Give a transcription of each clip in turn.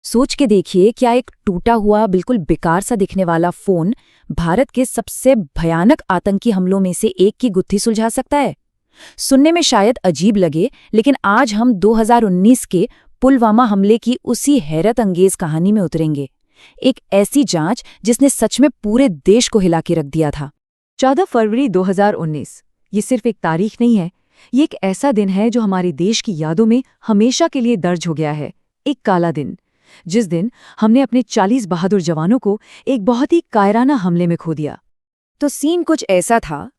सोच के देखिए, क्या एक टूटा हुआ बिल्कुल बेकार सा दिखने वाला फोन भारत के सबसे भयानक आतंकी हमलों में से एक की गुत्थी सुलझा सकता है। सुनने में शायद अजीब लगे, लेकिन आज हम 2019 के पुलवामा हमले की उसी हैरत अंगेज कहानी में उतरेंगे। एक ऐसी जांच जिसने सच में पूरे देश को हिला के रख दिया था। 14 फरवरी 2019 ये सिर्फ एक तारीख नहीं है, ये एक ऐसा दिन है जो हमारे देश की यादों में हमेशा के लिए दर्ज हो गया है। एक काला दिन, जिस दिन हमने अपने 40 बहादुर जवानों को एक बहुत ही कायराना हमले में खो दिया। तो सीन कुछ ऐसा था।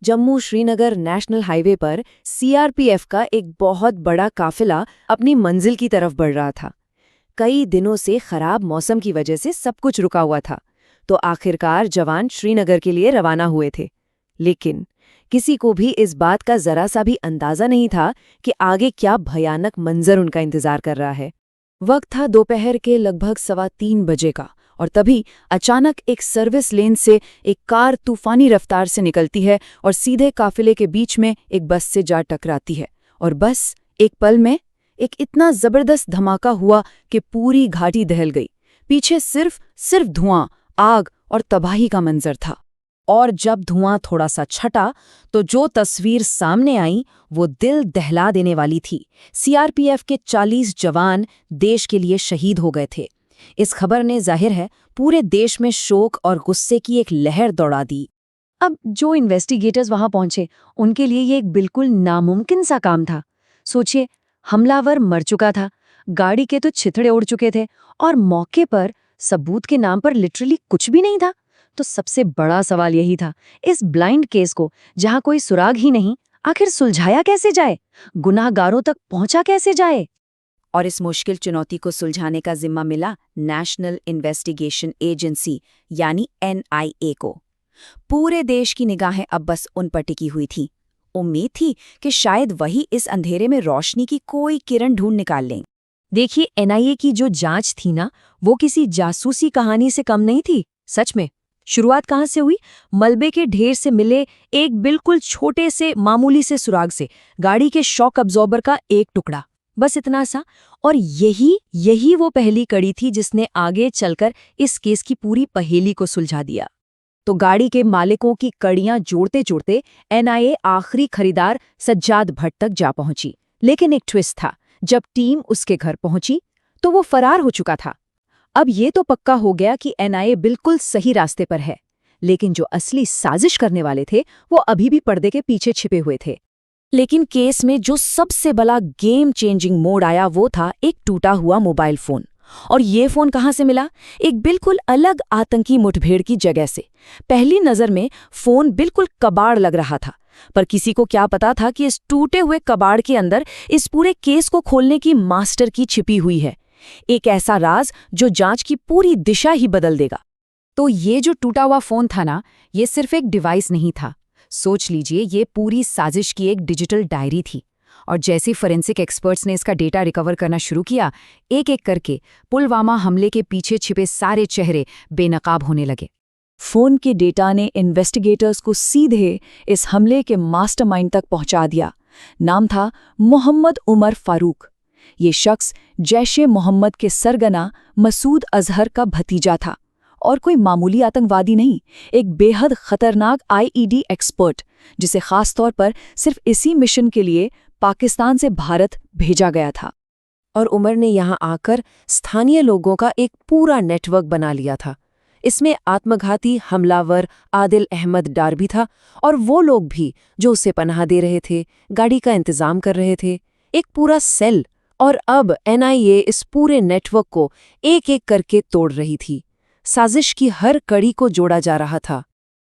जम्मू श्रीनगर नेशनल हाईवे पर सीआरपीएफ का एक बहुत बड़ा काफिला अपनी मंजिल की तरफ बढ़ रहा था। कई दिनों से खराब मौसम की वजह से सब कुछ रुका हुआ था, तो आखिरकार जवान श्रीनगर के लिए रवाना हुए थे। लेकिन किसी को भी इस बात का जरा सा भी अंदाजा नहीं था कि आगे क्या भयानक मंजर उनका इंतजार कर रहा है। वक्त था दोपहर के लगभग 3:15 बजे का, और तभी अचानक एक सर्विस लेन से एक कार तूफानी रफ्तार से निकलती है और सीधे काफिले के बीच में एक बस से जा टकराती है। और बस एक पल में एक इतना जबरदस्त धमाका हुआ कि पूरी घाटी दहल गई। पीछे सिर्फ धुआं, आग और तबाही का मंजर था। और जब धुआं थोड़ा सा छटा तो जो तस्वीर सामने आई वो दिल दहला देने वाली थी। सीआरपीएफ के 40 जवान देश के लिए शहीद हो गए थे। इस खबर ने जाहिर है पूरे देश में शोक और गुस्से की एक लहर दौड़ा दी। अब जो इन्वेस्टिगेटर्स वहां पहुंचे, उनके लिए ये एक बिल्कुल नामुमकिन सा काम था। सोचिए, हमलावर मर चुका था, गाड़ी के तो छितड़े उड़ चुके थे, और मौके पर सबूत के नाम पर लिटरली कुछ भी नहीं था। तो सबसे बड़ा सवाल यही था, इस ब्लाइंड केस को, जहां कोई सुराग ही नहीं, आखिर सुलझाया कैसे जाए, गुनाहगारों तक पहुंचा कैसे जाए। और इस मुश्किल चुनौती को सुलझाने का जिम्मा मिला नेशनल इन्वेस्टिगेशन एजेंसी यानी एनआईए को। पूरे देश की निगाहें अब बस उन पर टिकी हुई थी। उम्मीद थी कि शायद वही इस अंधेरे में रोशनी की कोई किरण ढूंढ निकाल लें। देखिए, एनआईए की जो जांच थी ना, वो किसी जासूसी कहानी से कम नहीं थी। सच में शुरुआत कहाँ से हुई? मलबे के ढेर से मिले एक बिल्कुल छोटे से मामूली से सुराग से, गाड़ी के शॉक अब्जॉर्बर का एक टुकड़ा, बस इतना सा। और यही वो पहली कड़ी थी जिसने आगे चलकर इस केस की पूरी पहेली को सुलझा दिया। तो गाड़ी के मालिकों की कड़ियां जोड़ते जोड़ते एनआईए आखिरी खरीदार सज्जाद भट्ट तक जा पहुंची। लेकिन एक ट्विस्ट था, जब टीम उसके घर पहुंची तो वो फरार हो चुका था। अब ये तो पक्का हो गया कि एनआईए बिल्कुल सही रास्ते पर है, लेकिन जो असली साजिश करने वाले थे वो अभी भी पर्दे के पीछे छिपे हुए थे। लेकिन केस में जो सबसे बड़ा गेम चेंजिंग मोड़ आया वो था एक टूटा हुआ मोबाइल फोन। और ये फोन कहाँ से मिला? एक बिल्कुल अलग आतंकी मुठभेड़ की जगह से। पहली नजर में फोन बिल्कुल कबाड़ लग रहा था, पर किसी को क्या पता था कि इस टूटे हुए कबाड़ के अंदर इस पूरे केस को खोलने की मास्टर की छिपी हुई है। एक ऐसा राज जो जांच की पूरी दिशा ही बदल देगा। तो ये जो टूटा हुआ फोन था ना, ये सिर्फ एक डिवाइस नहीं था। सोच लीजिए, ये पूरी साजिश की एक डिजिटल डायरी थी। और जैसे फोरेंसिक एक्सपर्ट्स ने इसका डेटा रिकवर करना शुरू किया, एक एक करके पुलवामा हमले के पीछे छिपे सारे चेहरे बेनकाब होने लगे। फोन के डेटा ने इन्वेस्टिगेटर्स को सीधे इस हमले के मास्टरमाइंड तक पहुंचा दिया। नाम था मोहम्मद उमर फारूक। ये शख्स जैश ए मोहम्मद के सरगना मसूद अजहर का भतीजा था, और कोई मामूली आतंकवादी नहीं, एक बेहद खतरनाक आईईडी एक्सपर्ट, जिसे खास तौर पर सिर्फ इसी मिशन के लिए पाकिस्तान से भारत भेजा गया था। और उमर ने यहाँ आकर स्थानीय लोगों का एक पूरा नेटवर्क बना लिया था। इसमें आत्मघाती हमलावर आदिल अहमद डार भी था, और वो लोग भी जो उसे पनाह दे रहे थे, गाड़ी का इंतजाम कर रहे थे, एक पूरा सेल। और अब एनआईए इस पूरे नेटवर्क को एक एक करके तोड़ रही थी। साजिश की हर कड़ी को जोड़ा जा रहा था।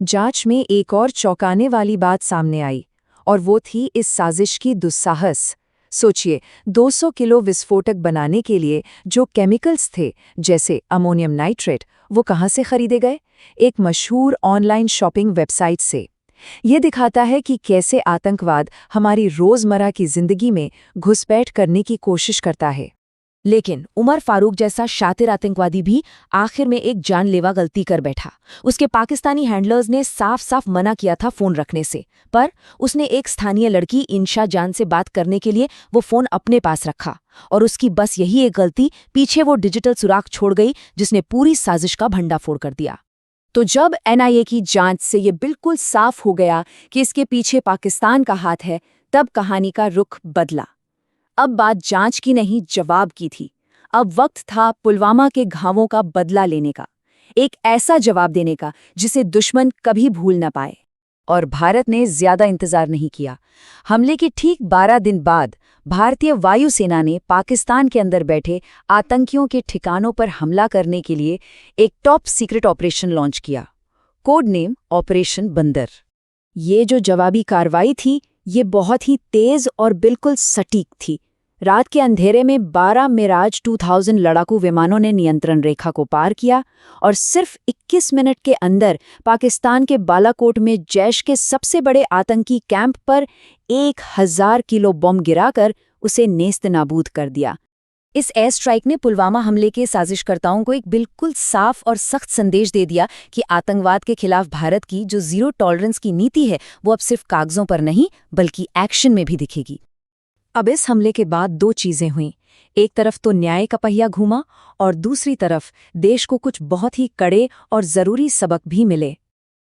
जांच में एक और चौंकाने वाली बात सामने आई, और वो थी इस साजिश की दुस्साहस। सोचिए, 200 किलो विस्फोटक बनाने के लिए जो केमिकल्स थे, जैसे अमोनियम नाइट्रेट, वो कहाँ से खरीदे गए? एक मशहूर ऑनलाइन शॉपिंग वेबसाइट से। ये दिखाता है कि कैसे आतंकवाद हमारी रोजमर्रा की जिंदगी में घुसपैठ करने की कोशिश करता है। लेकिन उमर फारूक जैसा शातिर आतंकवादी भी आखिर में एक जानलेवा गलती कर बैठा। उसके पाकिस्तानी हैंडलर्स ने साफ साफ मना किया था फोन रखने से, पर उसने एक स्थानीय लड़की इंशा जान से बात करने के लिए वो फोन अपने पास रखा, और उसकी बस यही एक गलती पीछे वो डिजिटल सुराग छोड़ गई जिसने पूरी साजिश का भंडाफोड़ कर दिया। तो जब एनआईए की जांच से ये बिल्कुल साफ हो गया कि इसके पीछे पाकिस्तान का हाथ है, तब कहानी का रुख बदला। अब बात जांच की नहीं, जवाब की थी। अब वक्त था पुलवामा के घावों का बदला लेने का, एक ऐसा जवाब देने का जिसे दुश्मन कभी भूल न पाए। और भारत ने ज्यादा इंतजार नहीं किया। हमले के ठीक 12 दिन बाद भारतीय वायुसेना ने पाकिस्तान के अंदर बैठे आतंकियों के ठिकानों पर हमला करने के लिए एक टॉप सीक्रेट ऑपरेशन लॉन्च किया, कोड नेम ऑपरेशन बंदर। ये जो जवाबी कार्रवाई थी, ये बहुत ही तेज और बिल्कुल सटीक थी। रात के अंधेरे में 12 मिराज 2000 लड़ाकू विमानों ने नियंत्रण रेखा को पार किया और सिर्फ 21 मिनट के अंदर पाकिस्तान के बालाकोट में जैश के सबसे बड़े आतंकी कैंप पर 1000 किलो बम गिराकर उसे नेस्तनाबूद कर दिया। इस एयर स्ट्राइक ने पुलवामा हमले के साजिशकर्ताओं को एक बिल्कुल साफ और सख्त संदेश दे दिया कि आतंकवाद के खिलाफ भारत की जो जीरो टॉलरेंस की नीति है, वो अब सिर्फ कागजों पर नहीं बल्कि एक्शन में भी दिखेगी। अब इस हमले के बाद 2 चीजें हुईं। एक तरफ तो न्याय का पहिया घूमा और दूसरी तरफ देश को कुछ बहुत ही कड़े और जरूरी सबक भी मिले।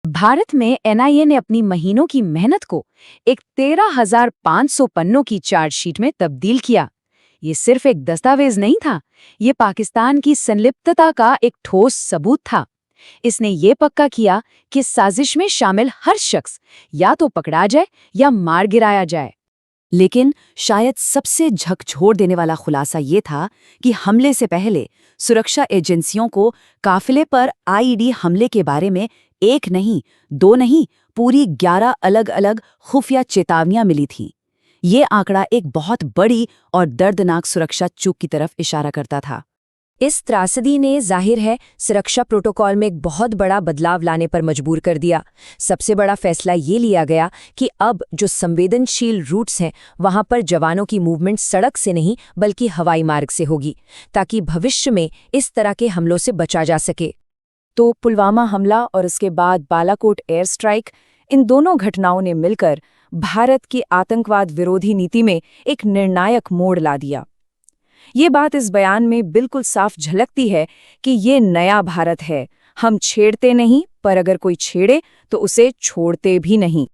भारत में एनआईए ने अपनी महीनों की मेहनत को एक 13,500 पन्नों की चार्जशीट में तब्दील किया। ये सिर्फ एक दस्तावेज नहीं था, ये पाकिस्तान की संलिप्तता का एक ठोस सबूत था। इसने ये पक्का किया कि साजिश में शामिल हर शख्स या तो पकड़ा जाए या मार गिराया जाए। लेकिन शायद सबसे झकझोर देने वाला खुलासा ये था कि हमले से पहले सुरक्षा एजेंसियों को काफिले पर आईईडी हमले के बारे में 1 नहीं, 2 नहीं, पूरी 11 अलग-अलग खुफिया चेतावनियां मिली थीं। ये आंकड़ा एक बहुत बड़ी और दर्दनाक सुरक्षा चूक की तरफ इशारा करता था। इस त्रासदी ने जाहिर है सुरक्षा प्रोटोकॉल में एक बहुत बड़ा बदलाव लाने पर मजबूर कर दिया। सबसे बड़ा फैसला ये लिया गया कि अब जो संवेदनशील रूट्स हैं, वहां पर जवानों की मूवमेंट सड़क से नहीं बल्कि हवाई मार्ग से होगी, ताकि भविष्य में इस तरह के हमलों से बचा जा सके। तो पुलवामा हमला और उसके बाद बालाकोट एयर स्ट्राइक, इन दोनों घटनाओं ने मिलकर भारत की आतंकवाद विरोधी नीति में एक निर्णायक मोड़ ला दिया। ये बात इस बयान में बिल्कुल साफ झलकती है कि ये नया भारत है। हम छेड़ते नहीं, पर अगर कोई छेड़े तो उसे छोड़ते भी नहीं।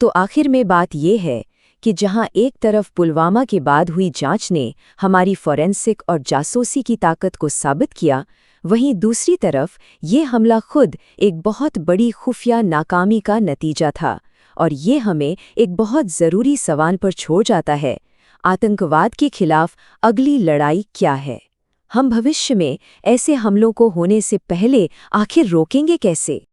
तो आखिर में बात ये है कि जहां एक तरफ पुलवामा के बाद हुई जांच ने हमारी फॉरेंसिक और जासूसी की ताकत को साबित किया, वहीं दूसरी तरफ ये हमला खुद एक बहुत बड़ी खुफिया नाकामी का नतीजा था। और ये हमें एक बहुत ज़रूरी सवाल पर छोड़ जाता है, आतंकवाद के खिलाफ अगली लड़ाई क्या है? हम भविष्य में ऐसे हमलों को होने से पहले आखिर रोकेंगे कैसे?